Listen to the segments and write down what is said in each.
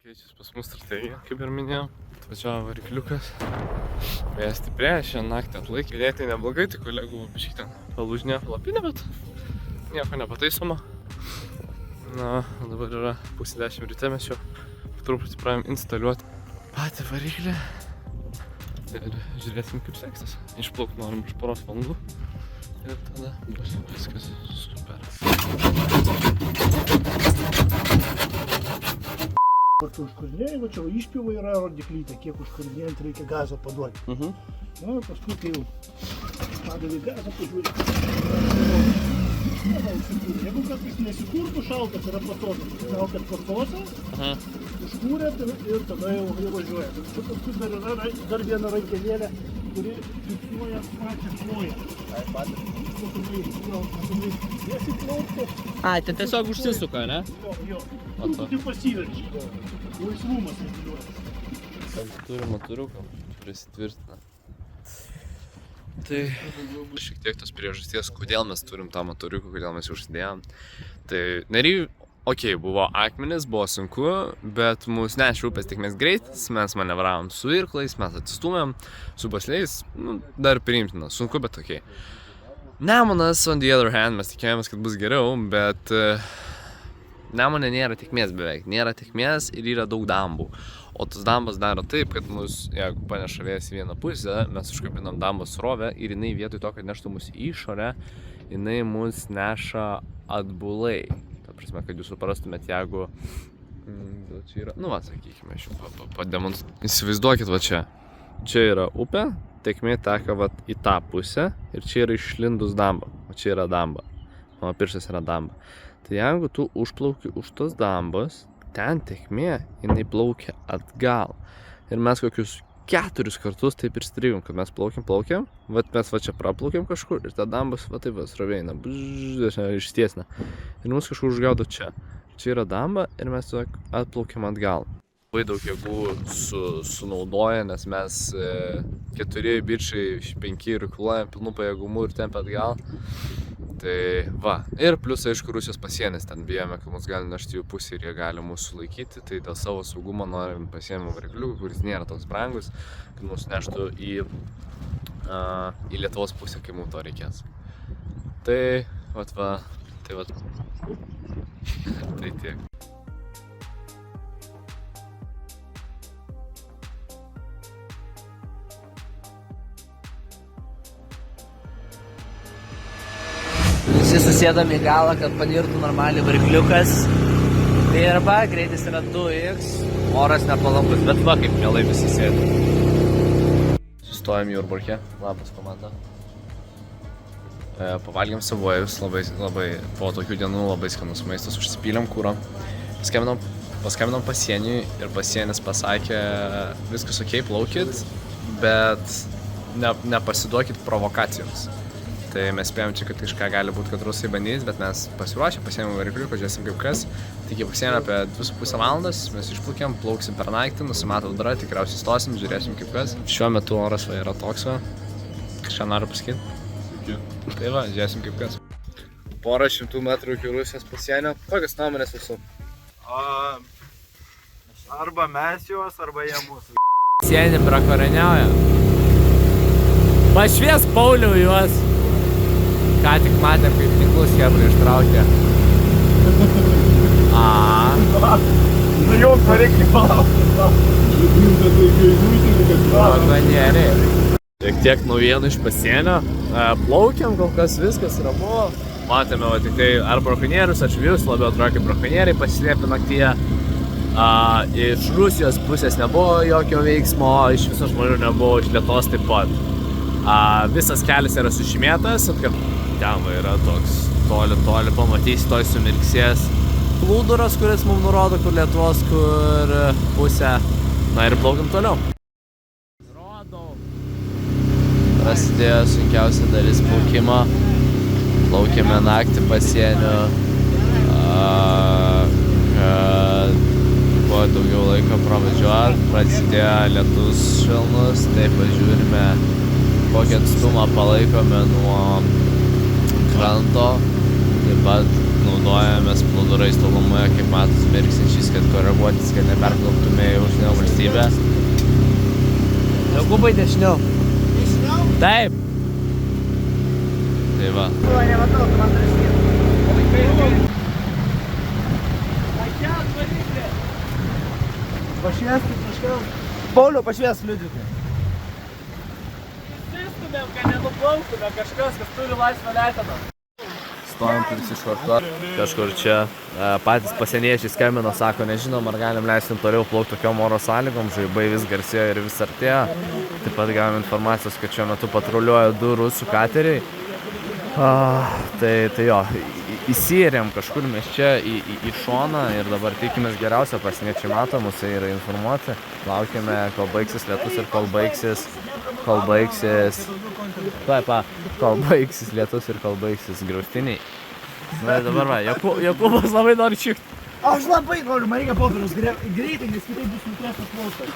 Keičiasi pas mus strategija, kaip ir minėjau. Atvažiavo varikliukas. Vėjas stiprėja, šiandien naktį atlaikė. Ganėtai neblogai, tai kolegų biškį ten palūžinė palapinė, bet nieko nepataisoma. Na, dabar yra 9:30 ryte, mes jau truputį pradėjom instaliuoti patį variklį. Ir žiūrėsim, kaip seksis. Išplaukt norim už poros valandų. Ir tada bus viskas super. Kartu užkurinėjai, va čia išpjova yra rodiklytė, kiek užkurinėjant reikia gazo paduoti. Na, paskui tai jau padavai gazą, pažiūrė. Jeigu kartais nesikurtų šaltas, yra patogas. Traukiat kortosą, užkūrėt ir tada jau važiuoja. Čia paskui dar viena rankelėlė, kuri fiksuoja pačią ploją. Ai, tai tiesiog užsisuka, ne? Jo. Truputį pasiverčia. Laisvumas įdėliuoja. Turi motoriuką, prisitvirtina. Tai šiek tiek tos priežasties, kodėl mes turim tą motoriuką, kodėl mes jau užsidėjom. Tai Nery, buvo akmenis, buvo sunku, bet mūsų nešė upės tekmės greitis, mes manevravom su irklais, mes atsistūmėm, su basliais, dar priimtina, sunku, bet Nemunas, on the other hand, mes tikėjomės, kad bus geriau, bet Nemune nėra tekmės beveik, nėra tekmės ir yra daug dambų. O tas dambas daro taip, kad mus, jeigu paneša vėjas į vieną pusę, mes užkabinam dambos srovę ir jinai vietoj to, kad neštų mus į išorę, jinai mus neša atbulai. Ta prasme, kad jūs suprastumėt, jeigu čia yra, sakykime, aš jau pademonstruosiu. Įsivaizduokit, va čia. Čia yra upė, tekmė teka į tą pusę ir čia yra išlindus damba, o čia yra damba. Mano pirštas yra damba. Tai jeigu tu užplauki už tos dambos, ten tekmė, jinai plaukia atgal. Ir mes kokius 4 kartus taip ir strigom, kad mes plaukiam, mes čia praplaukiam kažkur ir ta dambas, taip srovėina, išstiesina. Ir mus kažkur užgaudo čia. Čia yra damba ir mes tiesiog atplaukiam atgal. Labai daug jėgų sunaudoja, nes mes 4 bičiai iš 5 irkluojam pilnų pajėgumų ir tempia atgal. Tai ir plius, aišku, Rusijos pasienis, ten bijome, kad mus gali nešti jų pusę ir jie gali mūsų sulaikyti, tai dėl savo saugumo norim pasiėmėm varikliuką, kuris nėra toks brangus, kad mus neštų į Lietuvos pusę, kai mums to reikės. Tai tiek. Visi susėdam į galą, kad panirtų normaliai varikliukas. Tai greitis yra 2x, oras nepalankus, bet kaip mielai visi sėdi. Sustojam Jurbarke, labas komanda. Pavalgėm savojus, labai po tokių dienų labai skanus maistas, užsipylėm kūro. Paskambinom pasieniui ir pasienis pasakė, viskas ok, plaukit, bet nepasiduokit provokacijoms. Tai mes spėjom čia, kad kažką gali būti, kad rusai bandys, bet mes pasiruošę, pasiėmėm varikliuką, žiūrėsim kaip kas. Tik pasiėmėm apie 2,5 valandas, mes išplaukėm, plauksim per naktį, nusimato audra, tikriausiai stosim, žiūrėsim kaip kas. Šiuo metu oras yra toks, kažką noriu pasakyti. Tai žiūrėsim kaip kas. Porą 100 metrų iki Rusijos pasienio. Kokios nuomonės visų? Arba mes juos, arba jie mūsų. Sienį brakoreniauja. Pašvies Pauliau juos. Ką tik matėm, kaip tinklus hebrai ištraukė. Jau pareikia palaukti. Tiek naujienų iš pasienio. Plaukiam, kol kas viskas ramu. Matėme tik tai ar brakonierius, ar žvejus, labiau atrodo kaip brakonieriai pasislėpė naktyje. Iš Rusijos pusės nebuvo jokio veiksmo, iš viso žmonių nebuvo, iš Lietuvos taip pat. Visas kelias yra sužymėtas, kad ten yra toks toli pamatysi, toj sumirksės plūduras, kuris mums nurodo, kur Lietuvos, kur pusė. Na ir plaukiam toliau. Prasidėjo sunkiausia dalis plaukimo. Plaukėme naktį pasienio, kad buvo daugiau laiko pravažiuoti. Prasidėjo lietus švelnus, tai pažiūrime, kokį atstumą palaikome nuo kranto. Taip pat naudojamės plūdurais tolumoje, kaip matos, mirksinčiais, kad koreguotis, kad neperplauktume į užsienio valstybę. Jokūbai dešiniau. Dešiniau? Taip. Tai va. Nematau, tu man rašyti. Pašviesti kažkas. Pauliau, pašvies liudytai. Įsistumėm, kad nenuplauktume kažkas, kas turi laisvą leteną. Stovim prisišvartuot kažkur čia. Patys pasieniečiai skambino, sako, nežinom, ar galim leisti toliau plaukti tokiom oro sąlygom. Žaibai vis garsėjo ir vis artėjo. Taip pat gavom informacijos, kad šiuo metu patruliuoja 2 rusų kateriai. Tai jo, įsirėm kažkur mes čia į šoną ir dabar tikimės geriausia, pasieniečiai mato, mūsų yra informuoti. Laukiame, kol baigsis lietus ir kol baigsis lietus ir kol baigsis griaustiniai. Na ir dabar va, Jokūbas labai nori čikti. Aš labai noriu, man reikia popieriaus greitai, nes kitaip bus nutrėstas plaustas.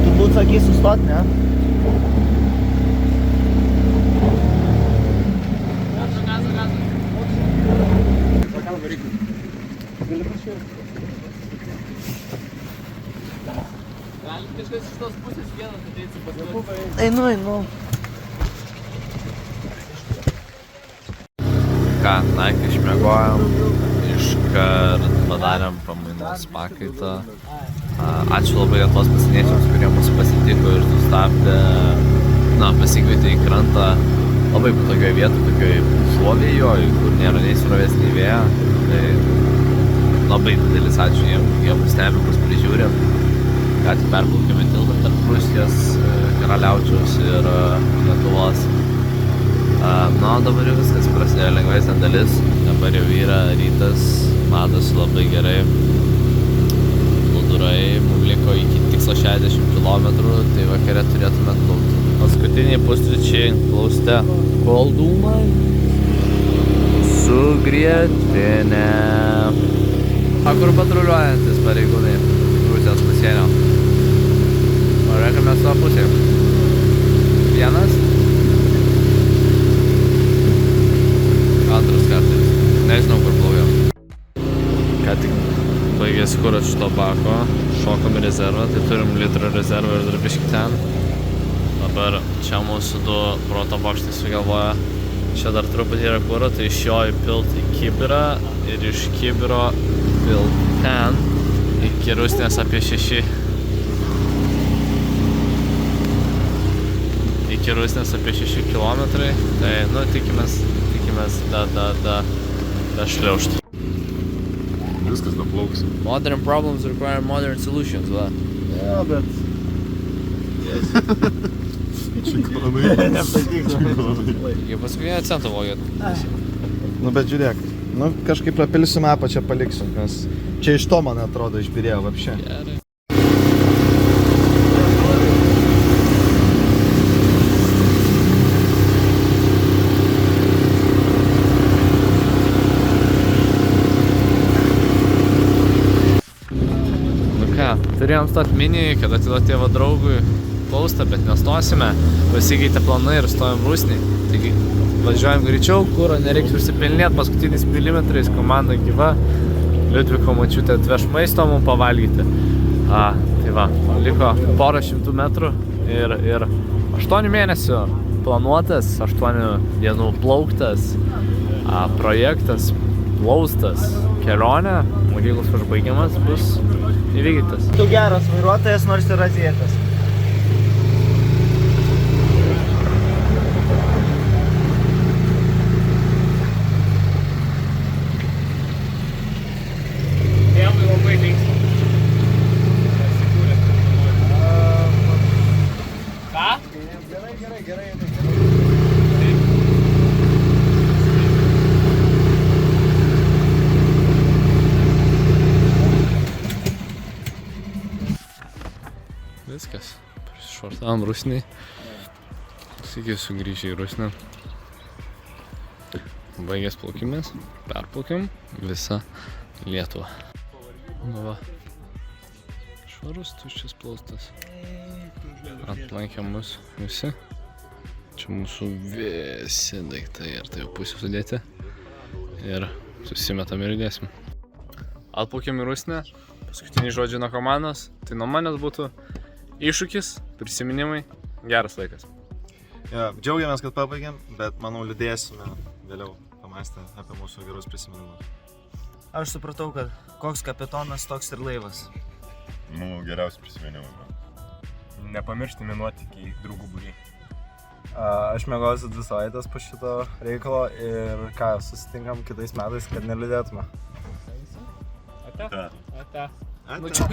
Turbūt sakys sustot, ne? Einu. Ką, naktį išmiegojom, iškart padarėm pamainos pakaitą. Ačiū labai Lietuvos pasieniečiams, kurie mūsų pasitiko ir sustabdė, pasikvietė į krantą labai patogioje vietoje, tokioj užuovėjoj, kur nėra nei srovės, nei vėjo. Tai labai didelis ačiū jiems, jie mus stebi, mus prižiūrė. Ką tik perplaukėme tiltą tarp Rusijos, Karaliaučiaus ir Lietuvos. Dabar jau viskas prasidėjo lengvesnė dalis, dabar jau yra rytas, matosi labai gerai. Plūdurai, mums liko iki tikslo 60 km, tai vakare turėtume plaukti. Paskutiniai pusryčiai plauste koldūnai su grietinė. Kur patruliuojantis pareigūnai Rusijos pasienio? Norėkime mes savo pusėje. Vienas. Antras kartas. Nežinau, kur plaukiam. Ką tik baigėsi kuras šito bako. Šokam į rezervą, tai turim litrą rezervą ir dar biškį ten. Dabar čia mūsų 2 proto bokštai sugalvoja. Čia dar truputį yra kuro, tai iš jo įpilt į kibirą ir iš kibiro pilt ten. Iki Rusnės apie 6. Iki Rusnės apie 6 kilometrai. Tai, tikimės da šliaužt. Viskas daplauks. Modern problems require modern solutions, va. Jo, bet... Jau paskutinį centą vogėt. Nu bet žiūrėk, kažkaip prapilsim apačią paliksim, nes čia iš to, man atrodo, išbirėjo vapšė. Gerai. Turėjom stot mini, kad atiduoti tėvo draugui plaustą, bet nestosime. Pasikeitė planai ir stojom Rusnį. Taigi važiuojam greičiau, kuro nereiks užsipilnėti, paskutiniais milimetrais komanda gyva. Liudviko močiutė atveš maisto mums pavalgyti. Tai va, liko porą 100 metrų ir 8 mėnesių planuotas, 8 dienų plauktas, projektas, plaustas, kelionė, mokyklos užbaigimas bus įvykdytas. Tu geras vairuotojas, nors ir azietas. Tėvai labai linksma. Ką? Gerai. Viskas. Prisišvartavom Rusnį. Sveiki sugrįžę į Rusnę. Baigęs plaukimas. Perplaukiam visą Lietuvą. Nu va. Švarus, tuščias plaustas. Aplankė mus visi. Čia mūsų visi daiktai. Ir tai jau pusė sudėti. ir susimetam ir įdėsim. Atplaukėm į Rusnę, paskutiniai žodžiai nuo komandos, tai nuo manęs būtų iššūkis, prisiminimai, geras laikas. Ja, džiaugiamės, kad pabaigėm, bet manau liūdėsime vėliau pamąstę apie mūsų gerus prisiminimus. Aš supratau, kad koks kapitonas, toks ir laivas. Nu, geriausi prisiminimai. Nepamiršti minuotikiai draugų būriai. Aš mėgausiu 2 savaitės po šito reikalo ir ką, susitinkam kitais metais, kad neliūdėtume. Ate. Nu čia